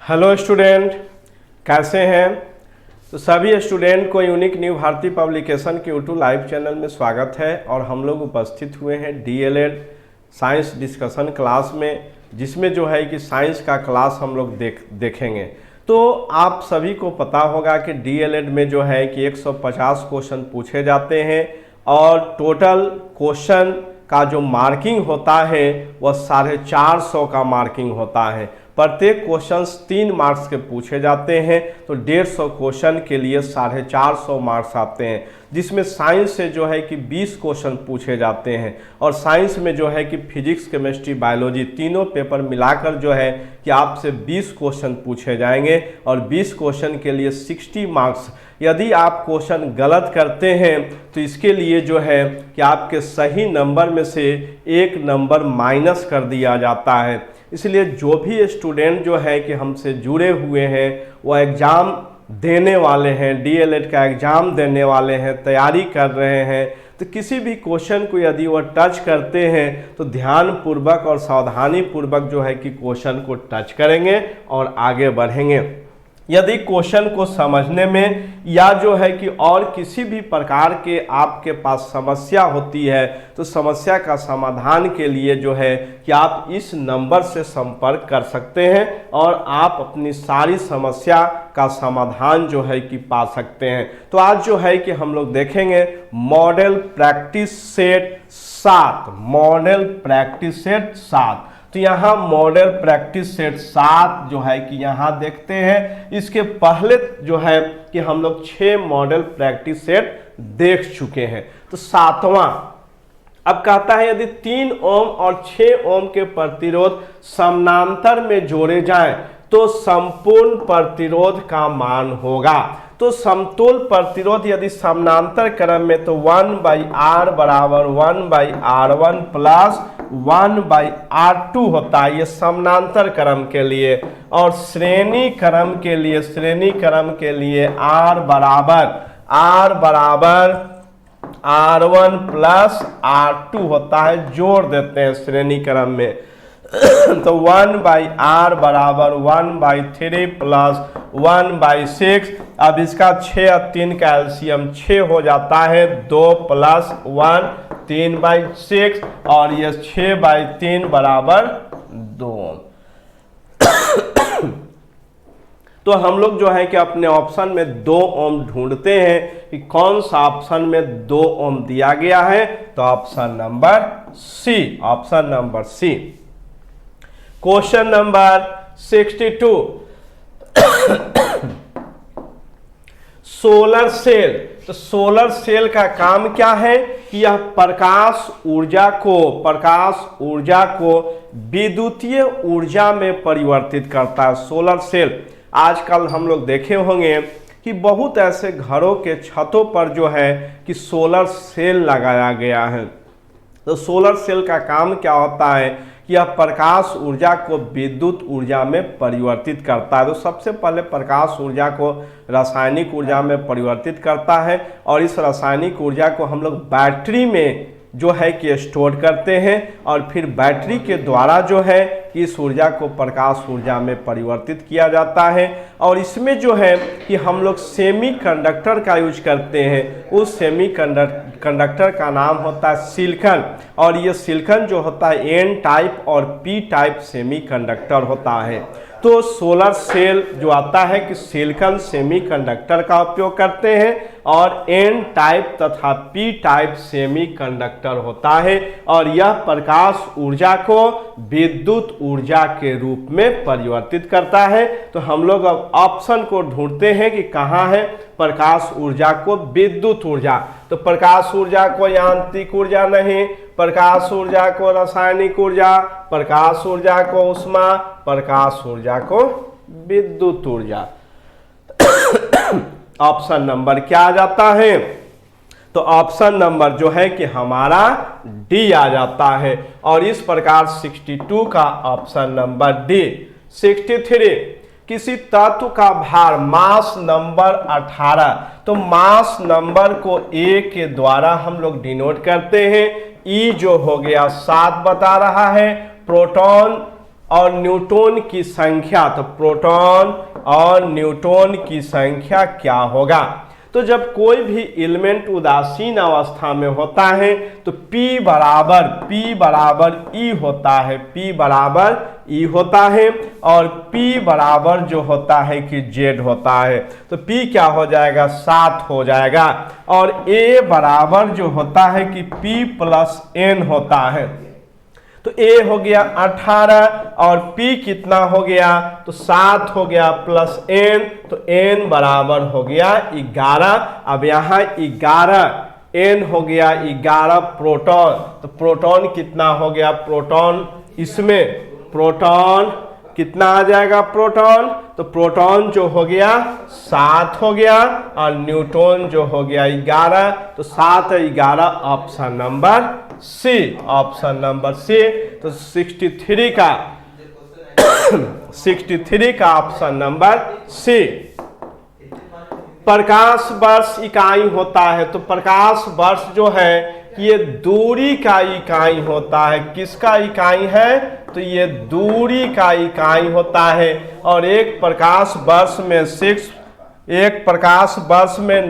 Hello student, कैसे हैं। तो सभी स्टूडेंट को यूनिक न्यू भारती पब्लिकेशन के यूट्यूब लाइव चैनल में स्वागत है। और हम लोग उपस्थित हुए हैं डीएलएड साइंस डिस्कशन क्लास में, जिसमें जो है कि साइंस का क्लास हम लोग देखेंगे। तो आप सभी को पता होगा कि डीएलएड में जो है कि 150 क्वेश्चन पूछे जाते हैं और टोटल क्वेश्चन का जो मार्किंग होता है वह 450 का मार्किंग होता है। प्रत्येक क्वेश्चन 3 मार्क्स के पूछे जाते हैं, तो 150 क्वेश्चन के लिए 450 मार्क्स आते हैं, जिसमें साइंस से जो है कि 20 क्वेश्चन पूछे जाते हैं। और साइंस में जो है कि फिजिक्स, केमिस्ट्री, बायोलॉजी तीनों पेपर मिलाकर जो है कि आपसे 20 क्वेश्चन पूछे जाएंगे और 20 क्वेश्चन के लिए 60 मार्क्स। यदि आप क्वेश्चन गलत करते हैं तो इसके लिए जो है कि आपके सही नंबर में से 1 नंबर माइनस कर दिया जाता है। इसलिए जो भी स्टूडेंट जो है कि हमसे जुड़े हुए हैं वो एग्ज़ाम देने वाले हैं, डीएलएड का एग्ज़ाम देने वाले हैं, तैयारी कर रहे हैं, तो किसी भी क्वेश्चन को यदि वह टच करते हैं तो ध्यानपूर्वक और सावधानीपूर्वक जो है कि क्वेश्चन को टच करेंगे और आगे बढ़ेंगे। यदि क्वेश्चन को समझने में या जो है कि और किसी भी प्रकार के आपके पास समस्या होती है तो समस्या का समाधान के लिए जो है कि आप इस नंबर से संपर्क कर सकते हैं और आप अपनी सारी समस्या का समाधान जो है कि पा सकते हैं। तो आज जो है कि हम लोग देखेंगे model practice set 7, model practice set 7। तो यहाँ मॉडल प्रैक्टिस सेट 7 जो है कि यहाँ देखते हैं। इसके पहले जो है कि हम लोग 6 मॉडल प्रैक्टिस सेट देख चुके हैं। तो 7वां अब कहता है यदि 3 ओम और 6 ओम के प्रतिरोध समानांतर में जोड़े जाएं तो संपूर्ण प्रतिरोध का मान होगा। तो समतुल प्रतिरोध यदि समानांतर क्रम में तो 1/R बराबर 1/R1 प्लस 1/R2 होता है, ये समानांतर क्रम के लिए। और श्रेणी क्रम के लिए R बराबर R1 प्लस R2 होता है, जोड़ देते हैं श्रेणी क्रम में। तो 1/R बराबर 1/3 प्लस 1/6। अब इसका 6 और 3 का एलसीएम 6 हो जाता है, 2 प्लस 1 3/6 और ये 6/3 बराबर 2। तो हम लोग जो है कि अपने ऑप्शन में 2 ओम ढूंढते हैं कि कौन सा ऑप्शन में 2 ओम दिया गया है। तो option number C, option number C. Question number 62, solar cell. तो सोलर सेल का काम क्या है कि यह प्रकाश ऊर्जा को विद्युतीय ऊर्जा में परिवर्तित करता है। सोलर सेल आजकल हम लोग देखे होंगे कि बहुत ऐसे घरों के छतों पर जो है कि सोलर सेल लगाया गया है। तो सोलर सेल का काम क्या होता है कि यह प्रकाश ऊर्जा को विद्युत ऊर्जा में परिवर्तित करता है। तो सबसे पहले प्रकाश ऊर्जा को रासायनिक ऊर्जा में परिवर्तित करता है और इस रासायनिक ऊर्जा को हम लोग बैटरी में जो है कि स्टोर करते हैं और फिर बैटरी के द्वारा जो है इस ऊर्जा को प्रकाश ऊर्जा में परिवर्तित किया जाता है। और इसमें जो है कि हम लोग सेमीकंडक्टर का यूज करते हैं। उस सेमीकंडक्टर का नाम होता है सिलिकॉन, और ये सिलिकॉन जो होता है एन टाइप और पी टाइप सेमीकंडक्टर होता है। तो सोलर सेल जो आता है कि सिलिकॉन सेमीकंडक्टर का उपयोग करते हैं और एन टाइप तथा पी टाइप सेमीकंडक्टर होता है, और यह प्रकाश ऊर्जा को विद्युत ऊर्जा के रूप में परिवर्तित करता है। तो हम लोग अब ऑप्शन को ढूंढते हैं कि कहाँ है प्रकाश ऊर्जा को विद्युत ऊर्जा। तो प्रकाश ऊर्जा को यांत्रिक ऊर्जा नहीं, प्रकाश ऊर्जा को रासायनिक ऊर्जा, प्रकाश ऊर्जा को ऊष्मा, प्रकाश ऊर्जा को विद्युत ऊर्जा। ऑप्शन नंबर क्या आ जाता है? तो ऑप्शन नंबर जो है कि हमारा डी आ जाता है। और इस प्रकार 62 का ऑप्शन नंबर डी। 63, किसी तत्व का भार मास नंबर 18। तो मास नंबर को ए के द्वारा हम लोग डिनोट करते हैं। ई जो हो गया 7 बता रहा है, प्रोटॉन और न्यूट्रॉन की संख्या, तो प्रोटॉन और न्यूट्रॉन की संख्या क्या होगा। तो जब कोई भी एलिमेंट उदासीन अवस्था में होता है तो P बराबर E होता है, P बराबर E होता है, और P बराबर जो होता है कि Z होता है। तो P क्या हो जाएगा, 7 हो जाएगा, और A बराबर जो होता है कि P प्लस N होता है। तो A हो गया 18 और P कितना हो गया, तो 7 हो गया प्लस N, तो N बराबर हो गया 11। अब यहाँ 11 N हो गया 11 प्रोटॉन, तो प्रोटॉन कितना हो गया, प्रोटॉन इसमें प्रोटॉन कितना आ जाएगा प्रोटॉन, तो प्रोटॉन जो हो गया 7 हो गया और न्यूट्रॉन जो हो गया 11, तो 7 11 option number C, option number C. तो 63 का 63 का ऑप्शन नंबर सी। प्रकाश वर्ष इकाई होता है, तो प्रकाश वर्ष जो है ये दूरी का इकाई होता है। किसका इकाई है, तो ये दूरी का इकाई होता है। और एक प्रकाश वर्ष में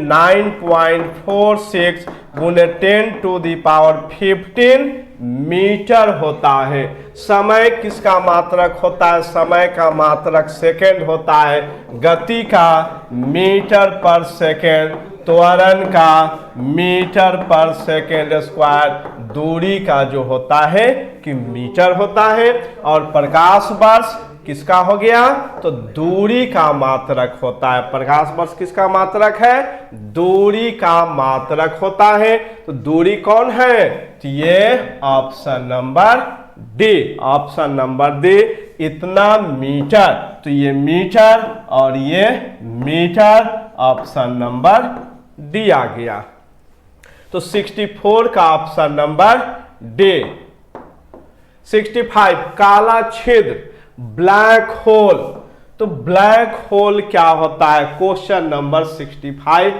9.46 गुने 10⁻15 मीटर होता है। समय किसका मात्रक होता है, समय का मात्रक सेकंड होता है, गति का मीटर पर सेकंड, त्वरण का मीटर पर सेकंड स्क्वायर, दूरी का जो होता है कि मीटर होता है। और प्रकाश वर्ष किसका हो गया, तो दूरी का मात्रक होता है। प्रकाश वर्ष किसका मात्रक है, दूरी का मात्रक होता है। तो दूरी कौन है, तो ये option number D, option number D, इतना मीटर, तो ये मीटर और ये मीटर, ऑप्शन नंबर डी आ गया। तो 64 का ऑप्शन नंबर डी। 65 काला छेद, ब्लैक होल। तो ब्लैक होल क्या होता है, क्वेश्चन नंबर 65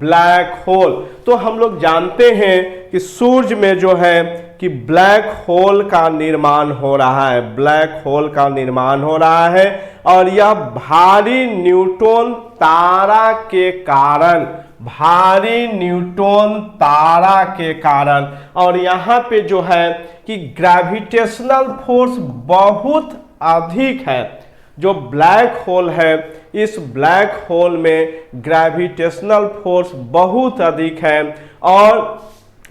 ब्लैक होल। तो हम लोग जानते हैं कि सूर्य में जो है कि ब्लैक होल का निर्माण हो रहा है, ब्लैक होल का निर्माण हो रहा है, और यह भारी न्यूट्रॉन तारा के कारण, भारी न्यूट्रॉन तारा के कारण, और यहाँ पे जो है कि ग्रेविटेशनल फोर्स बहुत अधिक है। जो ब्लैक होल है, इस ब्लैक होल में ग्रेविटेशनल फोर्स बहुत अधिक है, और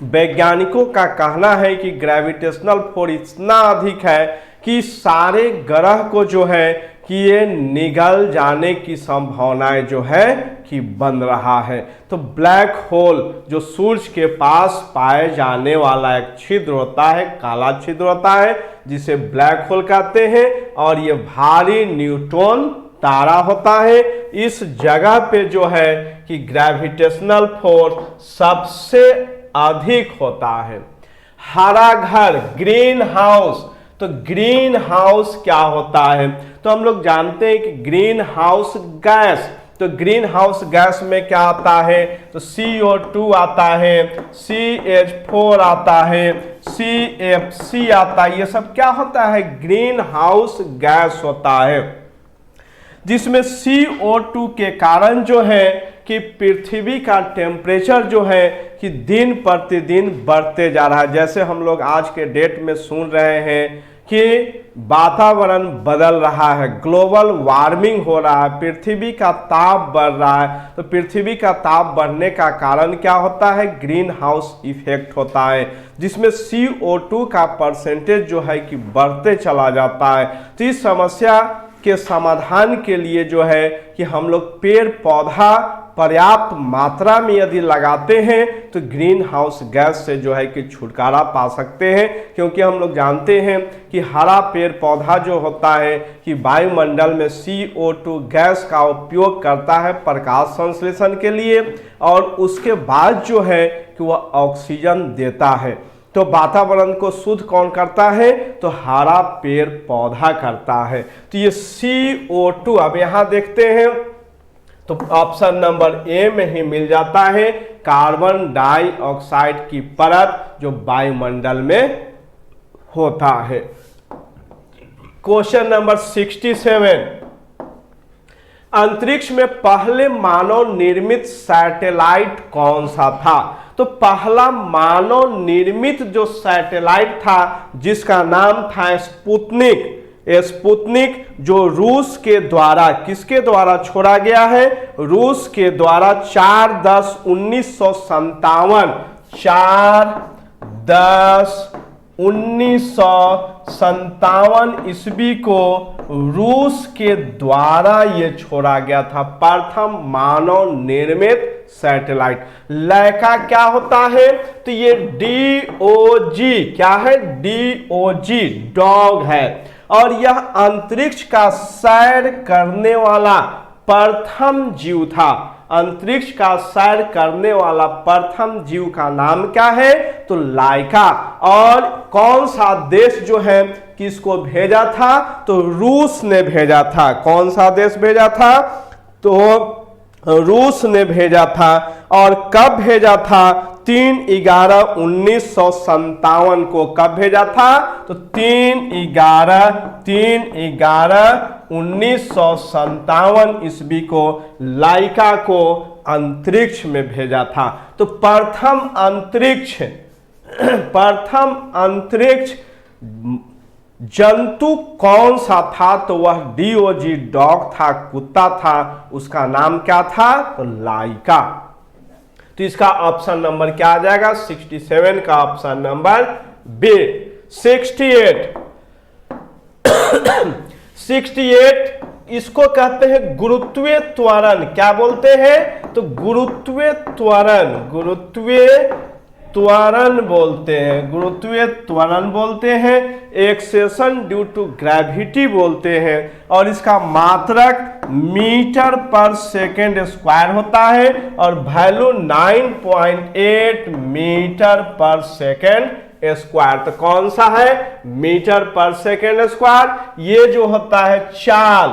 वैज्ञानिकों का कहना है कि ग्रेविटेशनल फोर्स इतना अधिक है कि सारे ग्रह को जो है कि ये निगल जाने की संभावनाएं जो है कि बन रहा है। तो ब्लैक होल जो सूर्य के पास पाए जाने वाला एक छिद्र होता है, काला छिद्र होता है, जिसे ब्लैक होल कहते हैं, और ये भारी न्यूट्रॉन तारा होता है। इस जगह पे जो है कि ग्रेविटेशनल फोर्स सबसे अधिक होता है। हरा घर, ग्रीन हाउस। तो ग्रीन हाउस क्या होता है, तो हम लोग जानते हैं कि ग्रीन हाउस गैस, तो ग्रीन हाउस गैस में क्या आता है, तो CO2 आता है, CH4 आता है, CFC आता है, ये सब क्या होता है, ग्रीन हाउस गैस होता है। जिसमें CO2 के कारण जो है कि पृथ्वी का टेम्परेचर जो है कि दिन प्रतिदिन बढ़ते जा रहा है। जैसे हम लोग आज के डेट में सुन रहे हैं कि वातावरण बदल रहा है, ग्लोबल वार्मिंग हो रहा है, पृथ्वी का ताप बढ़ रहा है। तो पृथ्वी का ताप बढ़ने का कारण क्या होता है, ग्रीन हाउस इफेक्ट होता है, जिसमें CO2 का परसेंटेज जो है कि बढ़ते चला जाता है। तो इस समस्या के समाधान के लिए जो है कि हम लोग पेड़ पौधा पर्याप्त मात्रा में यदि लगाते हैं तो ग्रीन हाउस गैस से जो है कि छुटकारा पा सकते हैं। क्योंकि हम लोग जानते हैं कि हरा पेड़ पौधा जो होता है कि वायुमंडल में CO2 गैस का उपयोग करता है प्रकाश संश्लेषण के लिए, और उसके बाद जो है कि वह ऑक्सीजन देता है। तो वातावरण को शुद्ध कौन करता है, तो हरा पेड़ पौधा करता है। तो ये CO2 अब यहाँ देखते हैं तो ऑप्शन नंबर ए में ही मिल जाता है, कार्बन डाइऑक्साइड की परत जो वायुमंडल में होता है। क्वेश्चन नंबर 67, अंतरिक्ष में पहले मानव निर्मित सैटेलाइट कौन सा था? तो पहला मानव निर्मित जो सैटेलाइट था जिसका नाम था स्पुतनिक, स्पुतनिक जो रूस के द्वारा, किसके द्वारा छोड़ा गया है? रूस के द्वारा 4/10/1957, 4/10/1957 ईस्वी को रूस के द्वारा ये छोड़ा गया था, प्रथम मानव निर्मित सैटेलाइट। लाइका क्या होता है? तो ये DOG क्या है? DOG डॉग है, और यह अंतरिक्ष का सैर करने वाला प्रथम जीव था। अंतरिक्ष का सैर करने वाला प्रथम जीव का नाम क्या है? तो लाइका। और कौन सा देश जो है किसको भेजा था? तो रूस ने भेजा था। कौन सा देश भेजा था? तो रूस ने भेजा था। और कब भेजा था? 3/11/1957 को। कब भेजा था? तो 3/11/1957 ईस्वी को लाइका को अंतरिक्ष में भेजा था। तो प्रथम अंतरिक्ष जंतु कौन सा था? तो वह DOG डॉग था, कुत्ता था। उसका नाम क्या था? तो लाइका। तो इसका ऑप्शन नंबर क्या आ जाएगा? 67 का ऑप्शन नंबर बी। 68 इसको कहते हैं गुरुत्वीय त्वरण। क्या बोलते हैं? तो गुरुत्वीय त्वरण बोलते हैं। एक्सेशन ड्यू टू ग्रेविटी बोलते हैं। और इसका मात्रक मीटर पर सेकेंड स्क्वायर होता है, और वैल्यू 9.8 मीटर पर सेकेंड स्क्वायर। तो कौन सा है? मीटर पर सेकेंड स्क्वायर। ये जो होता है चाल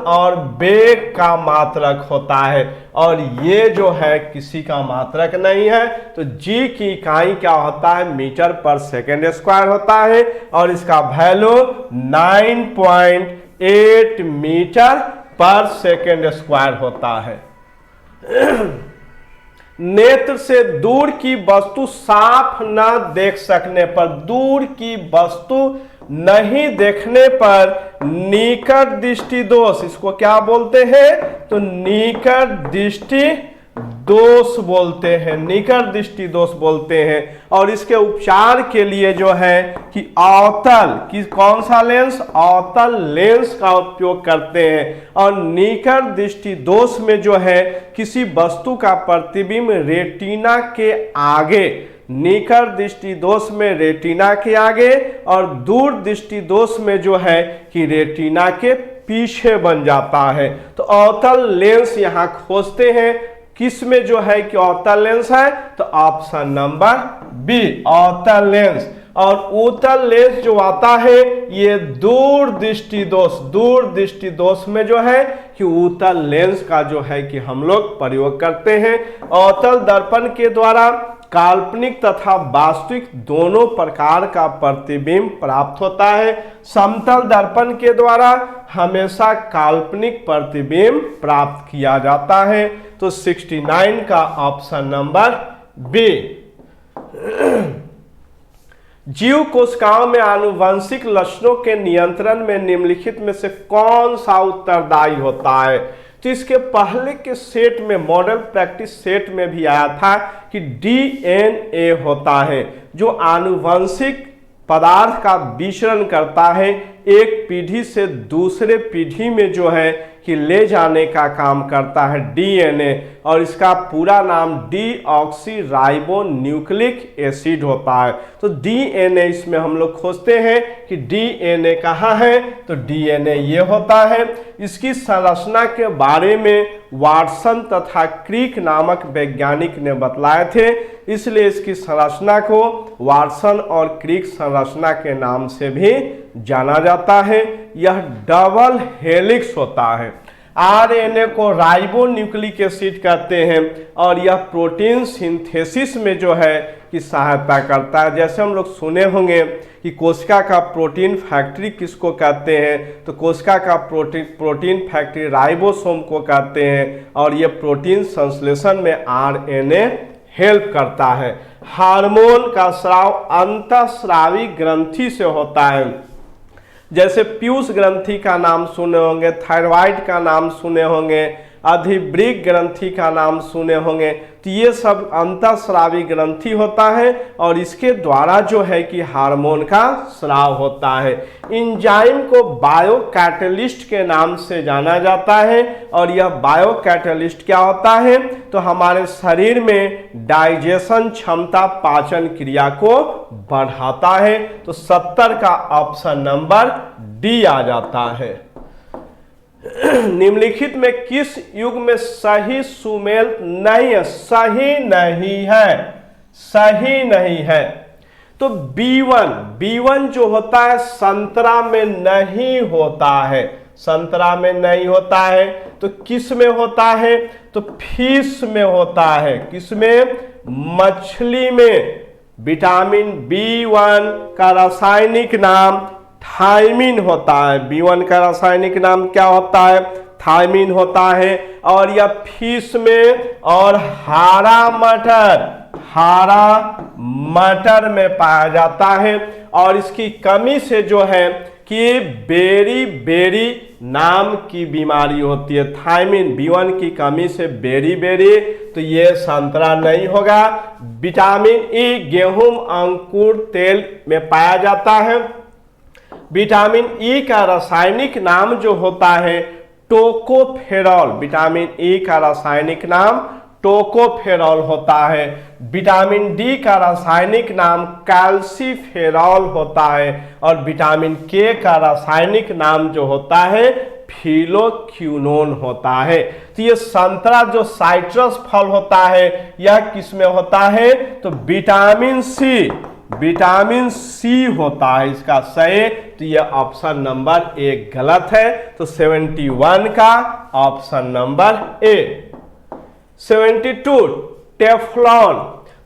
और वेग का मात्रक होता है, और ये जो है किसी का मात्रक नहीं है। तो जी की इकाई क्या होता है? मीटर पर सेकेंड स्क्वायर होता है, और इसका वैल्यू 9.8 मीटर पर सेकेंड स्क्वायर होता है। नेत्र से दूर की वस्तु साफ न देख सकने पर, दूर की वस्तु नहीं देखने पर निकट दृष्टि दोष, इसको क्या बोलते हैं? तो निकट दृष्टि दोष बोलते हैं, निकट दृष्टि दोष बोलते हैं। और इसके उपचार के लिए जो है कि कौन सा लेंस? अवतल लेंस का उपयोग करते हैं। और निकट दृष्टि दोष में जो है किसी वस्तु का प्रतिबिंब रेटिना के आगे, निकट दृष्टि दोष में रेटिना के आगे, और दूर दृष्टि दोष में जो है कि रेटिना के पीछे बन जाता है। तो अवतल लेंस यहां खोजते हैं। किस में जो है कि अवतल लेंस है? तो ऑप्शन नंबर बी, अवतल लेंस। और उत्तल लेंस जो आता है ये दूर दृष्टि दोष में जो है कि उत्तल लेंस का जो है कि हम लोग प्रयोग करते हैं। अवतल दर्पण के द्वारा काल्पनिक तथा वास्तविक दोनों प्रकार का प्रतिबिंब प्राप्त होता है। समतल दर्पण के द्वारा हमेशा काल्पनिक प्रतिबिंब प्राप्त किया जाता है। तो 69 का ऑप्शन नंबर बी। जीव कोशिकाओं में आनुवंशिक लक्षणों के नियंत्रण में निम्नलिखित में से कौन सा उत्तरदायी होता है? तो इसके पहले के सेट में, मॉडल प्रैक्टिस सेट में भी आया था कि DNA होता है जो आनुवंशिक पदार्थ का विचरण करता है, एक पीढ़ी से दूसरे पीढ़ी में जो है कि ले जाने का काम करता है DNA। और इसका पूरा नाम डीऑक्सीराइबोन्यूक्लिक एसिड होता है। तो DNA इसमें हम लोग खोजते हैं कि DNA कहाँ है? तो DNA ये होता है। इसकी संरचना के बारे में वाटसन तथा क्रिक नामक वैज्ञानिक ने बतलाए थे, इसलिए इसकी संरचना को वाटसन और क्रिक संरचना के नाम से भी जाना जाता है। यह डबल हेलिक्स होता है। RNA को राइबोन्यूक्लिक एसिड कहते हैं, और यह प्रोटीन सिंथेसिस में जो है की सहायता करता है। जैसे हम लोग सुने होंगे कि कोशिका का प्रोटीन फैक्ट्री किसको कहते हैं, तो कोशिका का प्रोटीन फैक्ट्री राइबोसोम को कहते हैं, और ये प्रोटीन संश्लेषण में आरएनए हेल्प करता है। हार्मोन का स्राव अंतःस्रावी ग्रंथि से होता है। जैसे पीयूष ग्रंथि का नाम सुने होंगे, थायराइड का नाम सुने होंगे, अधिवृक्क ग्रंथि का नाम सुने होंगे, तो ये सब अंतःस्रावी ग्रंथि होता है और इसके द्वारा जो है कि हार्मोन का स्राव होता है। इंजाइम को बायोकैटलिस्ट के नाम से जाना जाता है, और यह बायोकैटलिस्ट क्या होता है, तो हमारे शरीर में डाइजेशन क्षमता, पाचन क्रिया को बढ़ाता है। तो 70 का ऑप्शन नंबर डी आ जाता है। निम्नलिखित में किस युग में सही सुमेल नहीं है, सही नहीं है, सही नहीं है, तो B1 जो होता है संतरा में नहीं होता है, संतरा में नहीं होता है, तो किस में होता है, तो फिश में होता है। किस में, मछली में। विटामिन B1 का रासायनिक नाम थायमिन होता है। B1 का रासायनिक नाम क्या होता है, थायमिन होता है। और यह फिश में और हरा मटर में पाया जाता है। और इसकी कमी से जो है कि बेरी नाम की बीमारी होती है। थायमिन B1 की कमी से बेरी, तो ये संतरा नहीं होगा। विटामिन ई गेहूं अंकुर तेल में पाया जाता है। विटामिन ई का रासायनिक नाम जो होता है टोकोफेरॉल, विटामिन ई का रासायनिक नाम टोकोफेरॉल होता है। विटामिन डी का रासायनिक नाम कैल्सीफेरॉल होता है। और विटामिन के का रासायनिक नाम जो होता है फिलोक्विनोन होता है। तो ये संतरा जो साइट्रस फल होता है यह किसमें होता है, तो विटामिन सी होता है इसका सही। तो यह ऑप्शन नंबर ए गलत है। तो 71 का ऑप्शन नंबर ए। 72 टेफ्लॉन,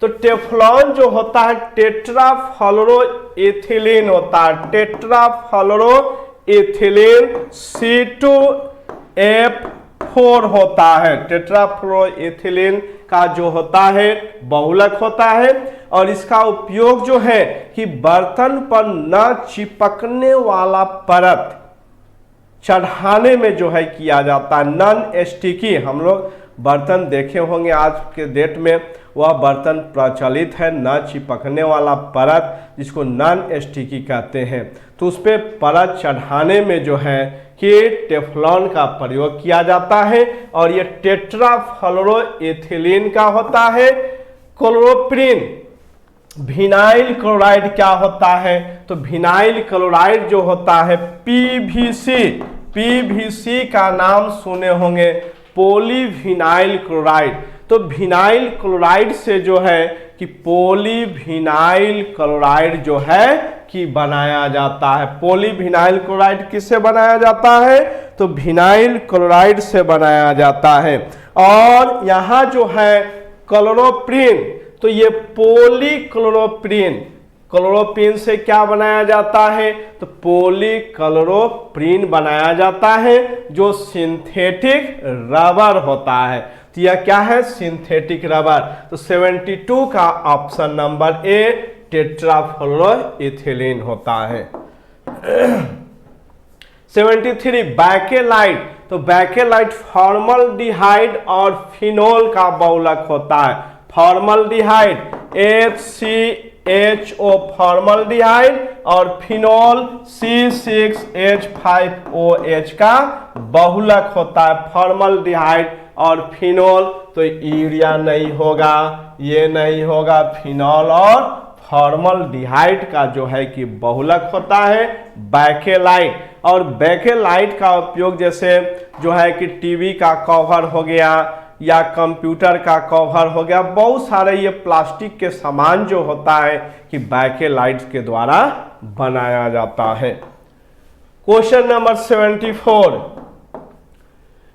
तो टेफ्लॉन जो होता है टेट्राफ्लोरोएथिलीन होता है, टेट्राफ्लोरोएथिलीन C2F4 होता है। टेट्राफ्लोरोएथिलीन का जो होता है बहुलक होता है। और इसका उपयोग जो है कि बर्तन पर न चिपकने वाला परत चढ़ाने में जो है किया जाता है। नॉन स्टिकी, हम लोग बर्तन देखे होंगे आज के डेट में, वह बर्तन प्रचलित है न चिपकने वाला परत, जिसको नॉन स्टिकी कहते हैं। तो उस पर परत चढ़ाने में जो है कि टेफ्लॉन का प्रयोग किया जाता है। और ये टेट्राफ्लोरोएथिलीन का होता है। क्लोरोप्रीन, विनाइल क्लोराइड क्या होता है, तो विनाइल क्लोराइड जो होता है पीवीसी का नाम सुने होंगे, पॉलीविनाइल क्लोराइड। तो विनाइल क्लोराइड से जो है कि पॉलीविनाइल क्लोराइड जो है कि बनाया जाता है। पॉलीविनाइल क्लोराइड किससे बनाया जाता है, तो विनाइल क्लोराइड से बनाया जाता है। और यहाँ जो है क्लोरोप्रीन, तो ये क्लोरोप्रीन से क्या बनाया जाता है, तो पॉलीक्लोरोप्रीन बनाया जाता है, जो सिंथेटिक रबर होता है। तो यह क्या है, सिंथेटिक रबर। तो 72 का ऑप्शन नंबर ए टेट्राफ्लोरोएथिलीन होता है। 73 बैकेलाइट, तो बैकेलाइट फॉर्मल्डिहाइड और फिनोल का बहुलक होता है। फॉर्मल्डिहाइड HCHO फॉर्मल्डिहाइड और फिनोल C6H5OH का बहुलक होता है। फॉर्मल्डिहाइड और फिनोल, तो यूरिया नहीं होगा, ये नहीं होगा। फिनोल और फॉर्मल्डिहाइड का जो है कि बहुलक होता है बैकेलाइट। और बैकेलाइट का उपयोग जैसे जो है कि टीवी का कवर हो गया या कंप्यूटर का कवर हो गया, बहुत सारे ये प्लास्टिक के सामान जो होता है कि बैकेलाइट के द्वारा बनाया जाता है। क्वेश्चन नंबर 74,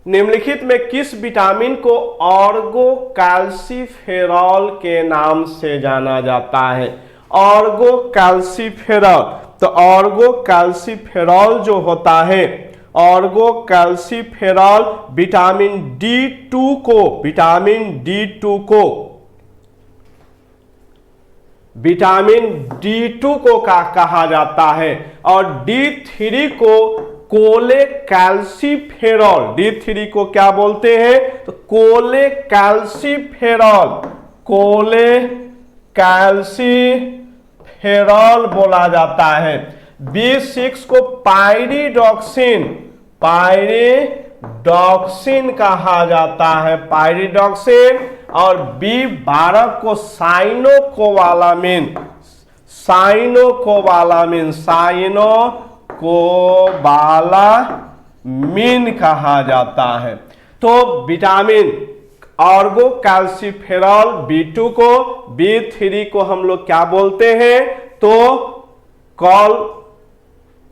निम्नलिखित में किस विटामिन को ऑर्गोकैल्सिफेरॉल के नाम से जाना जाता है? ऑर्गोकैल्सिफेरॉल, तो ऑर्गोकैल्सिफेरॉल जो होता है, ऑर्गोकैल्सिफेरॉल विटामिन D2 को, विटामिन D2 को, विटामिन D2 को कहा जाता है, और D3 को कोलेकैल्सिफेरॉल, D3 को क्या बोलते हैं? तो कोलेकैल्सिफेरॉल, कोलेकैल्सिफेरॉल बोला जाता है। B6 को पायरिडॉक्सिन, पायरिडॉक्सिन कहा जाता है, पायरिडॉक्सिन, और B12 को साइनोकोबालामिन, साइनोकोबालामिन, साइनोकोबालामिन कहा जाता है। तो विटामिन ऑर्गोकैल्सिफेरॉल B2 को, B3 को हम लोग क्या बोलते हैं? तो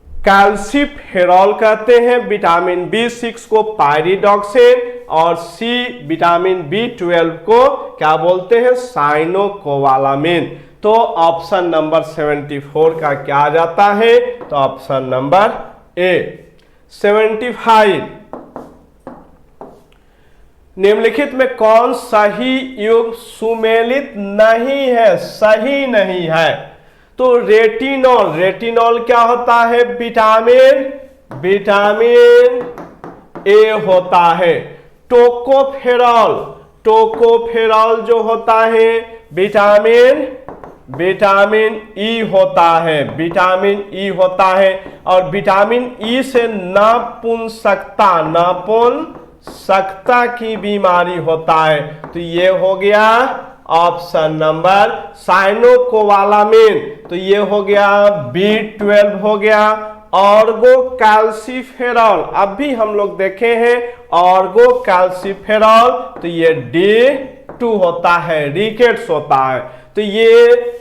कैल्सिफेरॉल कहते हैं। विटामिन B6 को पायरिडॉक्सिन, और C विटामिन B12 को क्या बोलते हैं? साइनोकोबालामिन। तो ऑप्शन नंबर 74 का क्या आ जाता है? तो ऑप्शन नंबर ए। 75, निम्नलिखित में कौन सही युग्म सुमेलित नहीं है, सही नहीं है? तो रेटिनॉल, रेटिनॉल क्या होता है? विटामिन, विटामिन ए होता है। टोकोफेरॉल, टोकोफेरॉल जो होता है विटामिन, विटामिन ई होता है, विटामिन ई होता है, और विटामिन ई से नपुंसकता, नपुंसकता की बीमारी होता है। तो ये हो गया ऑप्शन नंबर साइनोकोबालामिन, तो ये हो गया B12 हो गया। ऑर्गोकैल्सिफेरॉल, अब भी हम लोग देखे हैं ऑर्गोकैल्सिफेरॉल, तो ये D2 होता है, रिकेट्स होता है। तो ये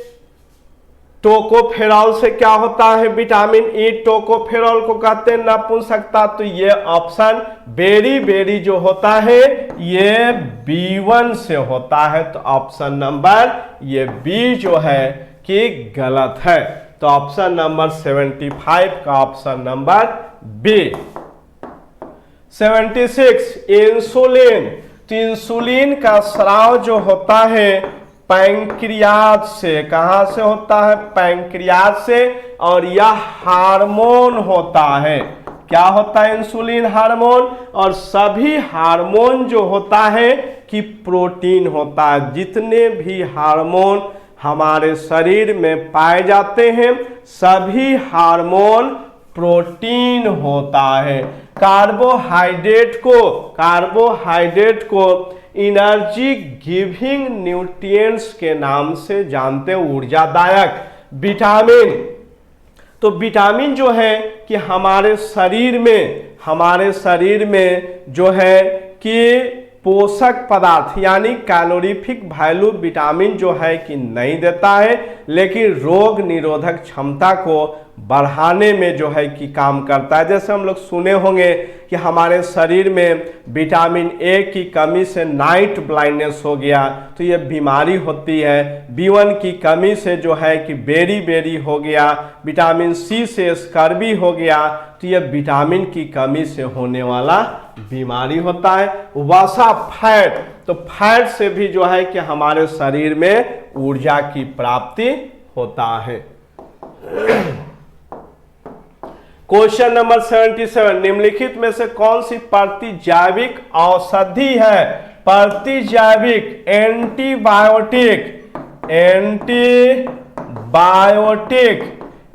टोकोफेरॉल से क्या होता है? विटामिन ई, टोकोफेरॉल को कहते हैं नपुंसकता। तो ये ऑप्शन बेरी बेरी जो होता है ये B1 से होता है। तो ऑप्शन नंबर ये B जो है कि गलत है। तो ऑप्शन नंबर 75 का ऑप्शन नंबर बी। 76, इंसुलिन, तो इंसुलिन का स्राव जो होता है पैंक्रियाज से, कहां से होता है? पैंक्रियाज से, और यह हार्मोन होता है। क्या होता है? Insulin hormone. और सभी हार्मोन जो होता है कि प्रोटीन होता है। जितने भी हार्मोन हमारे शरीर में पाए जाते हैं सभी हार्मोन प्रोटीन होता है। कार्बोहाइड्रेट को, कार्बोहाइड्रेट को एनर्जी गिविंग न्यूट्रिएंट्स के नाम से जानते, ऊर्जादायक। विटामिन, तो विटामिन जो है कि हमारे शरीर में जो है कि पोषक पदार्थ यानी कैलोरीफिक वैल्यू विटामिन जो है कि नहीं देता है, लेकिन रोग निरोधक क्षमता को बढ़ाने में जो है कि काम करता है। जैसे हम लोग सुने होंगे कि हमारे शरीर में विटामिन ए की कमी से नाइट ब्लाइंडनेस हो गया, तो ये बीमारी होती है। B1 की कमी से जो है कि बेरी बेरी हो गया, विटामिन सी से स्कर्वी हो गया, तो ये विटामिन की कमी से होने वाला बीमारी होता है। वसा, फैट, तो फैट से भी जो है कि हमारे शरीर में ऊर्जा की प्राप्ति होता है। क्वेश्चन नंबर 77, निम्नलिखित में से कौन सी प्रतिजैविक औषधि है? प्रतिजैविक, एंटीबायोटिक, एंटीबायोटिक,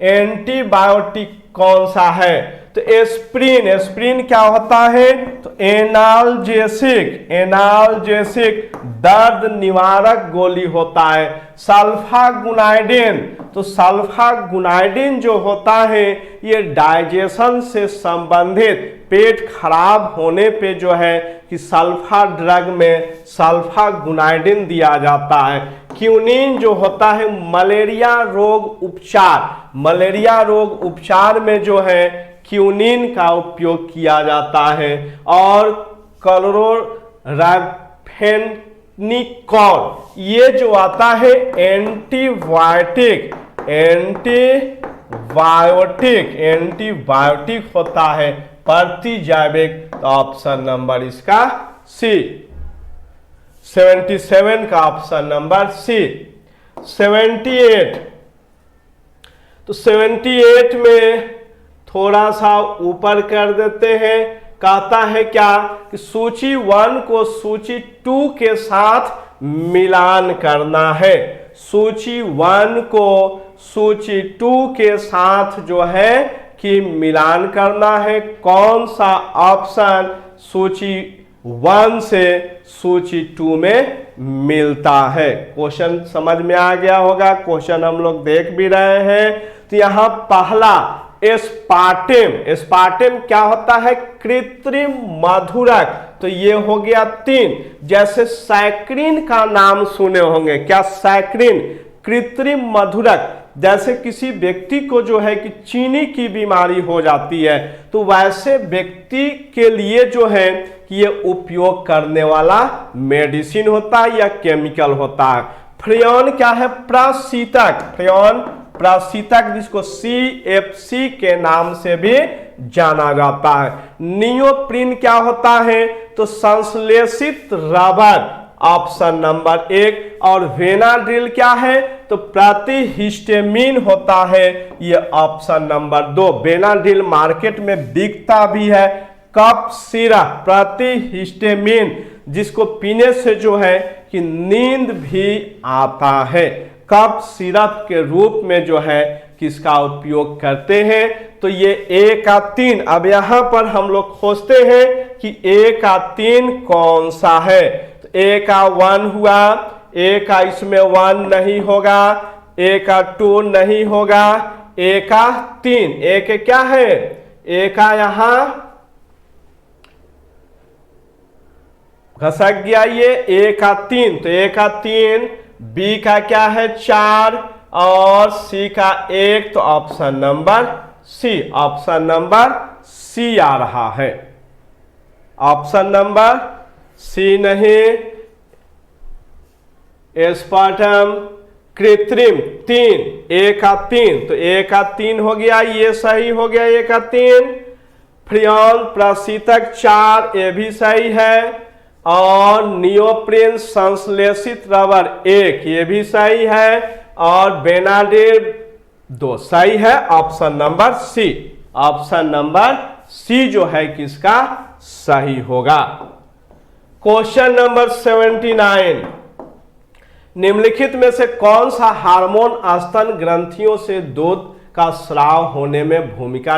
एंटीबायोटिक कौन सा है? तो एस्प्रिन, एस्प्रिन क्या होता है? तो एनाल्जेसिक, एनाल्जेसिक दर्द निवारक गोली होता है। सल्फागुनाइडिन, तो सल्फागुनाइडिन जो होता है ये डाइजेशन से संबंधित, पेट खराब होने पे जो है कि सल्फा ड्रग में सल्फागुनाइडिन दिया जाता है। क्यूनिन जो होता है मलेरिया रोग उपचार, मलेरिया रोग उपचार में जो है क्यूनिन का उपयोग किया जाता है। और क्लोरोराम्फेनिकॉल, ये जो आता है एंटीबायोटिक होता है प्रतिजैविक। तो ऑप्शन नंबर इसका सी, 77 का ऑप्शन नंबर सी। 78, तो 78 में थोड़ा सा ऊपर कर देते हैं। कहता है क्या कि सूची 1 को सूची 2 के साथ मिलान करना है। सूची 1 को सूची 2 के साथ जो है कि मिलान करना है। कौन सा ऑप्शन सूची 1 से सूची 2 में मिलता है? क्वेश्चन समझ में आ गया होगा। क्वेश्चन हम लोग देख भी रहे हैं। तो यहां पहला एस्पार्टेम, एस्पार्टेम क्या होता है? कृत्रिम मधुरक। तो ये हो गया 3। जैसे सैक्रिन का नाम सुने होंगे, क्या सैक्रिन कृत्रिम मधुरक। जैसे किसी व्यक्ति को जो है कि चीनी की बीमारी हो जाती है, तो वैसे व्यक्ति के लिए जो है कि ये उपयोग करने वाला मेडिसिन होता है या केमिकल होता है। फ्रेयन क्या है? प्रशीतक। फ्रेयन प्रशीतक, जिसको CFC के नाम से भी जाना जाता है। नियोप्रीन क्या होता है? तो संश्लेषित रबर, ऑप्शन नंबर 1। और वेनाड्रिल क्या है? तो प्रतिहिस्टेमिन होता है, ये ऑप्शन नंबर 2। वेनाड्रिल मार्केट में बिकता भी है। कफ सिरप प्रतिहिस्टेमिन, जिसको पीने से जो है कि नींद भी आता है। कफ सिरप के रूप में जो है किसका उपयोग करते हैं? तो ये A का 3। अब यहां पर हम लोग खोजते हैं कि A का 3 कौन सा है। तो A का 1 हुआ, A का इसमें 1 नहीं होगा, A का 2 नहीं होगा, A का 3। A के क्या है? A का यहां घसक गया, ये A का 3। तो A का 3, B का क्या है? 4 और C का 1। तो option number C, option number C आ रहा है। ऑप्शन नंबर C नहीं। एस्पार्टम कृत्रिम 3, A का 3। तो A का 3 हो गया, ये सही हो गया A का 3। फ्रेयन प्रशीतक 4, ये भी सही है। और नियोप्रीन संश्लेषित रबर 1, ये भी सही है। और बेनाड्रिल 2 सही है। Option number C, option number C जो है किसका सही होगा। क्वेश्चन नंबर 79, निम्नलिखित में से कौन सा हार्मोन स्तन ग्रंथियों से दूध का स्राव होने में भूमिका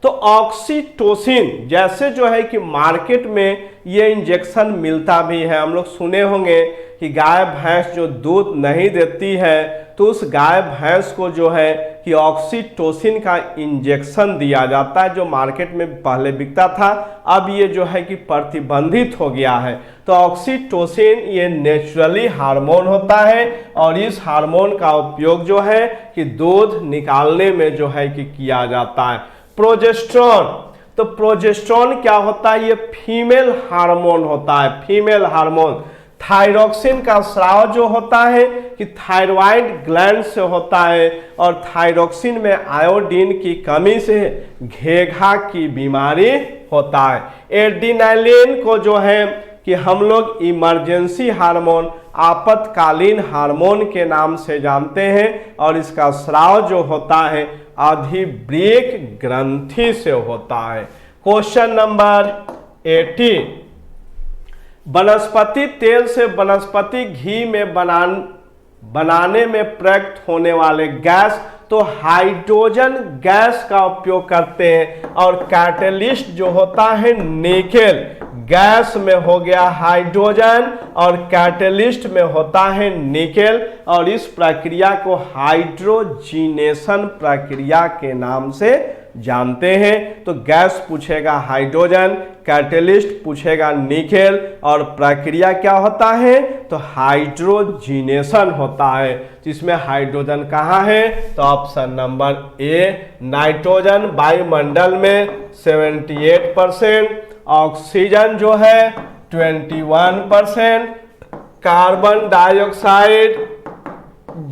तो ऑक्सीटोसिन, जैसे जो है कि मार्केट में ये इंजेक्शन मिलता भी है। हम लोग सुने होंगे कि गाय भैंस जो दूध नहीं देती है, तो उस गाय भैंस को जो है कि ऑक्सीटोसिन का इंजेक्शन दिया जाता है, जो मार्केट में पहले बिकता था। अब ये जो है कि प्रतिबंधित हो गया है। तो ऑक्सीटोसिन ये नेचुरली हार्मोन होता है और इस हार्मोन का उपयोग जो है कि दूध निकालने में जो है कि किया जाता है। प्रोजेस्टेरोन, तो प्रोजेस्टेरोन क्या होता है? ये फीमेल हार्मोन होता है, फीमेल हार्मोन। थायरॉक्सिन का स्राव जो होता है कि थायराइड ग्लैंड से होता है और थायरॉक्सिन में आयोडीन की कमी से घेघा की बीमारी होता है। एड्रेनालिन को जो है कि हम लोग इमरजेंसी हार्मोन, आपातकालीन हार्मोन के नाम से जानते हैं और इसका स्राव जो होता है अधिवृक्क ग्रंथि से होता है। क्वेश्चन नंबर 80, वनस्पति तेल से वनस्पति घी में बनाने में प्रयुक्त होने वाले गैस, तो हाइड्रोजन गैस का उपयोग करते हैं। और कैटलिस्ट जो होता है निकेल, गैस में हो गया हाइड्रोजन और कैटलिस्ट में होता है निकेल, और इस प्रक्रिया को हाइड्रोजिनेशन प्रक्रिया के नाम से जानते हैं। तो गैस पूछेगा हाइड्रोजन, कैटलिस्ट पूछेगा निकेल, और प्रक्रिया क्या होता है? तो हाइड्रोजिनेशन होता है। जिसमें हाइड्रोजन कहाँ है? तो ऑप्शन नंबर ए, नाइट्रोजन वायुमंडल में 78% ऑक्सीजन जो है 21%, कार्बन डाइऑक्साइड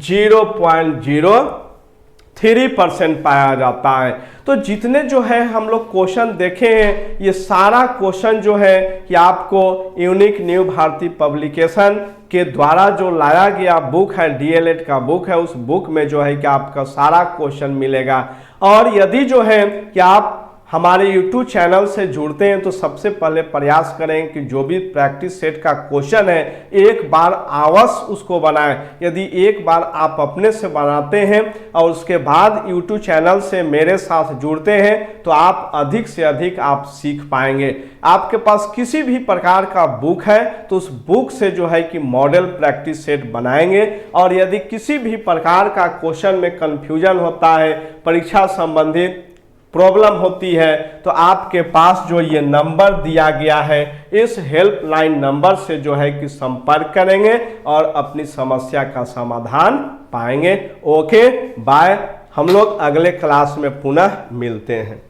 0.03% पाया जाता है। तो जितने जो है हम लोग क्वेश्चन देखे हैं, ये सारा क्वेश्चन जो है कि आपको यूनिक न्यू भारती पब्लिकेशन के द्वारा जो लाया गया बुक है, डीएलएड का बुक है, उस बुक में जो है कि आपका सारा क्वेश्चन मिलेगा। और यदि जो है कि आप हमारे YouTube चैनल से जुड़ते हैं तो सबसे पहले प्रयास करें कि जो भी प्रैक्टिस सेट का क्वेश्चन है एक बार अवश्य उसको बनाएं। यदि एक बार आप अपने से बनाते हैं और उसके बाद YouTube चैनल से मेरे साथ जुड़ते हैं तो आप अधिक से अधिक आप सीख पाएंगे। आपके पास किसी भी प्रकार का बुक है तो उस बुक से जो है कि मॉडल प्रैक्टिस सेट बनाएंगे। और यदि किसी भी प्रकार का क्वेश्चन में कंफ्यूजन होता है, परीक्षा संबंधित प्रॉब्लम होती है, तो आपके पास जो ये नंबर दिया गया है इस हेल्पलाइन नंबर से जो है कि संपर्क करेंगे और अपनी समस्या का समाधान पाएंगे। ओके बाय, हम लोग अगले क्लास में पुनः मिलते हैं।